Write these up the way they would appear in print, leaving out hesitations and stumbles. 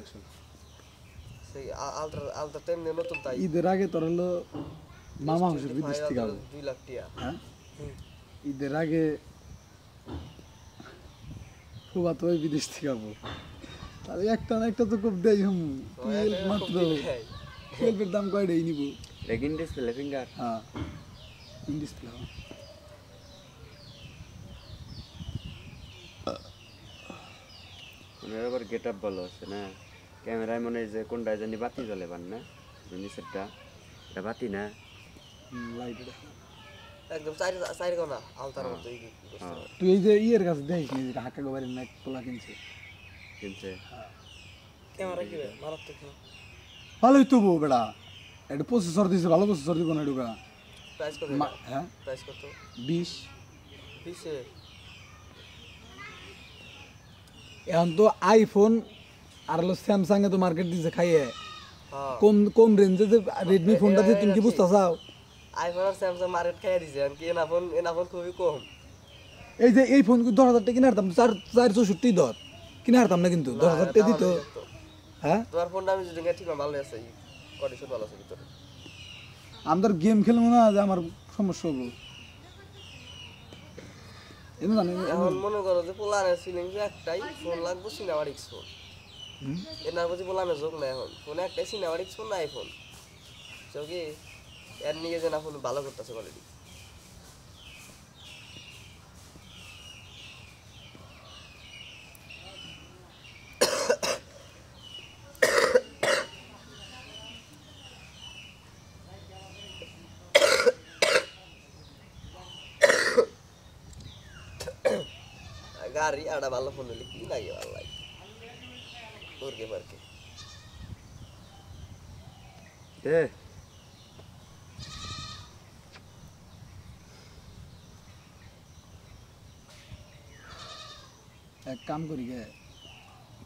collection সেই ultra তেমনি নতুন তাই ঈদের আগে তোর হলো মামা হুজুর বিদেশ থেকে আবো 2 লাখ টাকা হ্যাঁ ঈদের আগে ফুবা তো বিদেশ থেকে আবো তাহলে একটা না একটা তো খুব দেই হুম 12 মাত্র 12 এর দাম কয়টাই নিব রেগিন ডিসপ্লে ফিঙ্গার হ্যাঁ ইন ডিসপ্লে ওনার আবার গেট আপ ভালো আছে না ক্যামেরায় মনে হয় যে কোনটা জানি বাতি জ্বলে বান না নিচেরটা এটা বাতি না লাইট একদম চাইর কোনা আলতার মতো এই তুই এই যে ইয়ের কাছে দেখিস নি যে হাক্কা গোবারের নাক পোলা কিনছে ক্যামেরা কি মারাত্মক না ভালোই তো বউ বেড়া এটা প্রসেসর দিছে ভালো প্রসেসর দিব না এডুকা প্রাইস কত হ্যাঁ প্রাইস কত 20 20 এখন তো আইফোন আর হলো স্যামসাং এ তো মার্কেট দিছে খাইয়ে হ্যাঁ কম কম রেঞ্জে যে রেডমি ফোনটা দিয়ে তুমি কি বুঝতে চাও আইফোন আর স্যামসাং মার্কেট খাইয়ে দিছে কি এনা ফোন খুবই কম এই যে এই ফোন 10,000 টাকা কিনে হারতাম 464 দর কিনে হারতাম না কিন্তু 10,000 টাকা দিত হ্যাঁ তোমার ফোনটা আমি যদি ঠিক ভালো আছে কন্ডিশন ভালো আছে ভিতরে আমাদের গেম খেলবো না যে আমার সমস্যা হবো এমন জানি এখন মনে করো যে পোলানের সিলিং যে একটাই ফোন লাগবে সিনেমাটিক্স ফোন এনার বুঝি পোলানের যোগ না এখন ফোনে একটাই সিনেমাটিক্স ফোন না আইফোন কি এর নিয়ে যে না ফোন ভালো করতেছে কোয়ালিটি গাড়ি আড়া ভালো ফোন হলে কি লাগে ভালো লাগে তোরকে পারকে এক কাম করি গে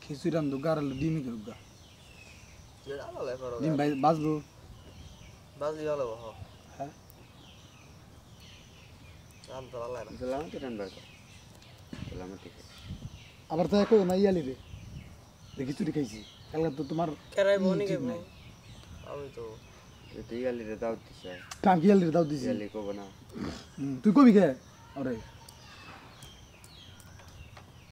খিচুড়ি রান্ধু গার হলো ডিমি করুক গা ডিম ভাই বাজবো বাজলি ভালো হ্যাঁ আনতে ভালো লাগে না সালামতি রান্নার সালামতি আবার তো একো না ইয়ালি রে খিচুড়ি খাইছি কালকে তো তোমার কেরাই বনি কে আমি তো তুই ইয়ালি রে দাও দিছে কাম কি ইয়ালি দাও দিছি ইয়ালি কব না তুই কবি কে আরে